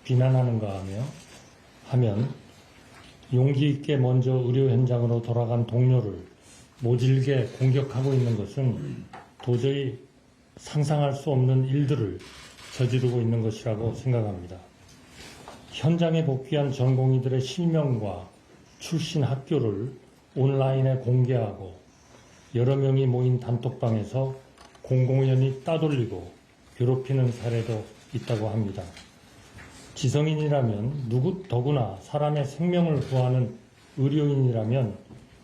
비난하는가 하면 용기 있게 먼저 의료 현장으로 돌아간 동료를 모질게 공격하고 있는 것은 도저히 상상할 수 없는 일들을 저지르고 있는 것이라고 생각합니다. 현장에 복귀한 전공의들의 실명과 출신 학교를 온라인에 공개하고 여러 명이 모인 단톡방에서 공공연히 따돌리고 괴롭히는 사례도 있다고 합니다. 지성인이라면 누구 더구나 사람의 생명을 구하는 의료인이라면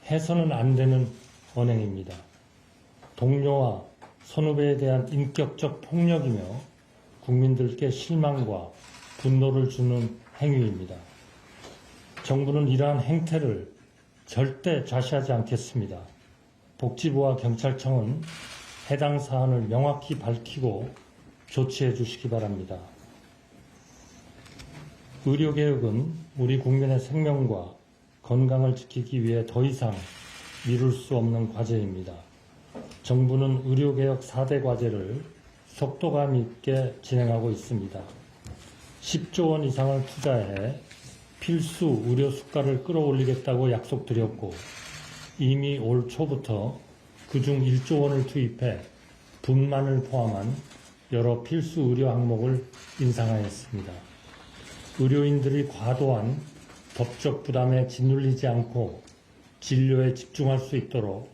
해서는 안 되는 언행입니다. 동료와 선후배에 대한 인격적 폭력이며 국민들께 실망과 분노를 주는 행위입니다. 정부는 이러한 행태를 절대 좌시하지 않겠습니다. 복지부와 경찰청은 해당 사안을 명확히 밝히고 조치해 주시기 바랍니다. 의료개혁은 우리 국민의 생명과 건강을 지키기 위해 더 이상 미룰 수 없는 과제입니다. 정부는 의료개혁 4대 과제를 속도감 있게 진행하고 있습니다. 10조 원 이상을 투자해 필수 의료 수가를 끌어올리겠다고 약속드렸고 이미 올 초부터 그중 1조 원을 투입해 분만을 포함한 여러 필수 의료 항목을 인상하였습니다. 의료인들이 과도한 법적 부담에 짓눌리지 않고 진료에 집중할 수 있도록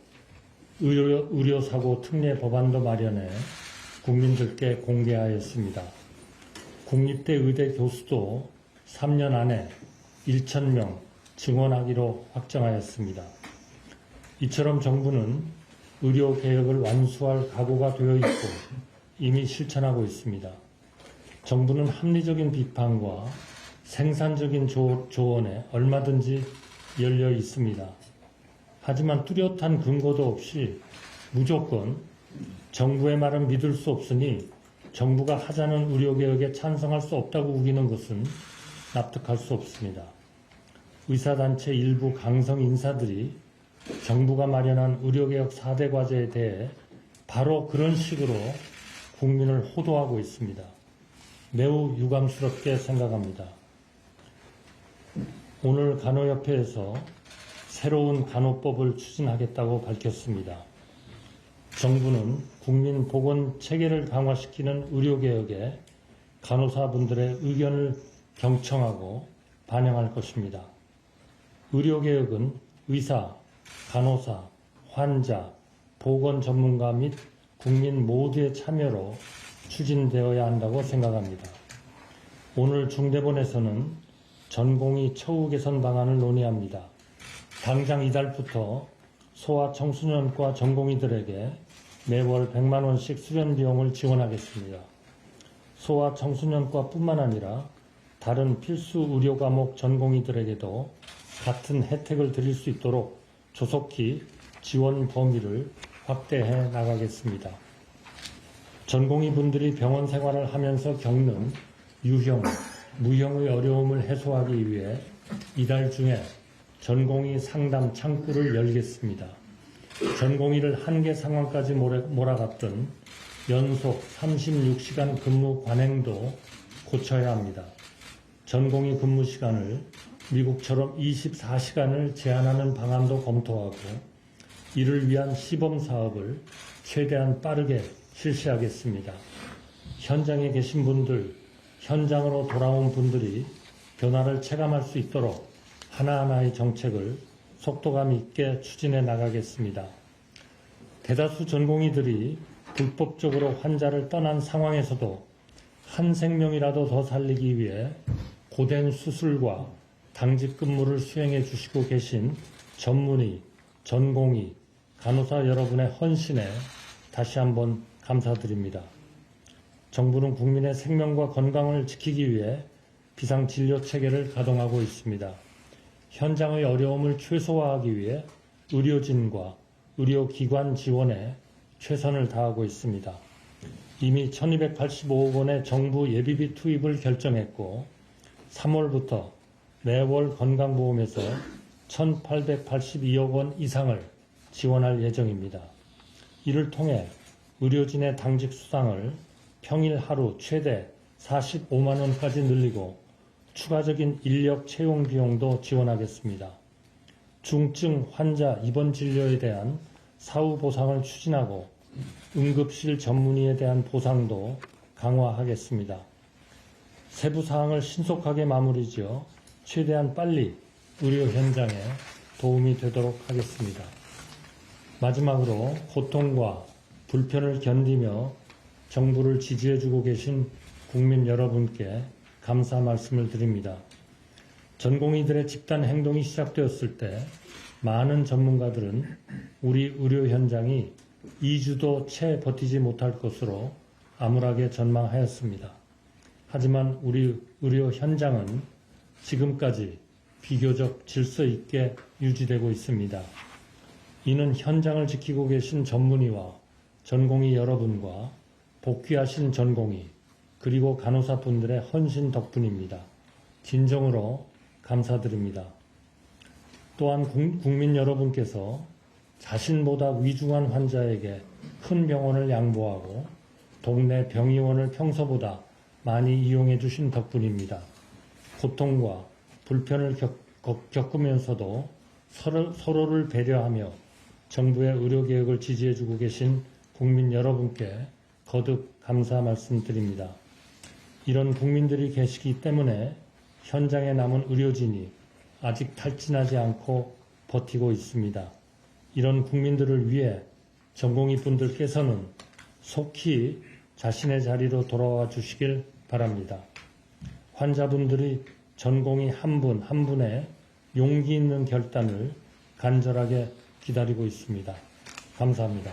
의료사고 특례 법안도 마련해 국민들께 공개하였습니다. 국립대 의대 교수도 3년 안에 1,000명 증원하기로 확정하였습니다. 이처럼 정부는 의료개혁을 완수할 각오가 되어 있고 이미 실천하고 있습니다. 정부는 합리적인 비판과 생산적인 조언에 얼마든지 열려 있습니다. 하지만 뚜렷한 근거도 없이 무조건 정부의 말은 믿을 수 없으니 정부가 하자는 의료개혁에 찬성할 수 없다고 우기는 것은 납득할 수 없습니다. 의사단체 일부 강성 인사들이 정부가 마련한 의료개혁 4대 과제에 대해 바로 그런 식으로 국민을 호도하고 있습니다. 매우 유감스럽게 생각합니다. 오늘 간호협회에서 새로운 간호법을 추진하겠다고 밝혔습니다. 정부는 국민 보건 체계를 강화시키는 의료개혁에 간호사분들의 의견을 경청하고 반영할 것입니다. 의료개혁은 의사, 간호사, 환자, 보건 전문가 및 국민 모두의 참여로 추진되어야 한다고 생각합니다. 오늘 중대본에서는 전공의 처우 개선 방안을 논의합니다. 당장 이달부터 소아청소년과 전공의들에게 매월 100만 원씩 수련 비용을 지원하겠습니다. 소아청소년과 뿐만 아니라 다른 필수 의료 과목 전공의들에게도 같은 혜택을 드릴 수 있도록 조속히 지원 범위를 확대해 나가겠습니다. 전공의분들이 병원 생활을 하면서 겪는 유형, 무형의 어려움을 해소하기 위해 이달 중에 전공의 상담 창구를 열겠습니다. 전공의를 한계 상황까지 몰아갔던 연속 36시간 근무 관행도 고쳐야 합니다. 전공의 근무 시간을 미국처럼 24시간을 제한하는 방안도 검토하고 이를 위한 시범 사업을 최대한 빠르게 실시하겠습니다. 현장에 계신 분들, 현장으로 돌아온 분들이 변화를 체감할 수 있도록 하나하나의 정책을 속도감 있게 추진해 나가겠습니다. 대다수 전공의들이 불법적으로 환자를 떠난 상황에서도 한 생명이라도 더 살리기 위해 고된 수술과 당직 근무를 수행해 주시고 계신 전문의, 전공의, 간호사 여러분의 헌신에 다시 한번 감사드립니다. 정부는 국민의 생명과 건강을 지키기 위해 비상진료체계를 가동하고 있습니다. 현장의 어려움을 최소화하기 위해 의료진과 의료기관 지원에 최선을 다하고 있습니다. 이미 1285억 원의 정부 예비비 투입을 결정했고 3월부터 매월 건강보험에서 1882억 원 이상을 지원할 예정입니다. 이를 통해 의료진의 당직 수당을 평일 하루 최대 45만 원까지 늘리고 추가적인 인력 채용 비용도 지원하겠습니다. 중증 환자 입원 진료에 대한 사후 보상을 추진하고 응급실 전문의에 대한 보상도 강화하겠습니다. 세부 사항을 신속하게 마무리 지어 최대한 빨리 의료 현장에 도움이 되도록 하겠습니다. 마지막으로 고통과 불편을 견디며 정부를 지지해주고 계신 국민 여러분께 감사 말씀을 드립니다. 전공의들의 집단 행동이 시작되었을 때 많은 전문가들은 우리 의료 현장이 2주도 채 버티지 못할 것으로 암울하게 전망하였습니다. 하지만 우리 의료 현장은 지금까지 비교적 질서 있게 유지되고 있습니다. 이는 현장을 지키고 계신 전문의와 전공의 여러분과 복귀하신 전공의 그리고 간호사분들의 헌신 덕분입니다. 진정으로 감사드립니다. 또한 국민 여러분께서 자신보다 위중한 환자에게 큰 병원을 양보하고 동네 병의원을 평소보다 많이 이용해 주신 덕분입니다. 고통과 불편을 겪으면서도 서로를 배려하며 정부의 의료개혁을 지지해주고 계신 국민 여러분께 거듭 감사 말씀드립니다. 이런 국민들이 계시기 때문에 현장에 남은 의료진이 아직 탈진하지 않고 버티고 있습니다. 이런 국민들을 위해 전공의 분들께서는 속히 자신의 자리로 돌아와 주시길 바랍니다. 환자분들이 전공의 한 분 한 분의 용기 있는 결단을 간절하게 기다리고 있습니다. 감사합니다.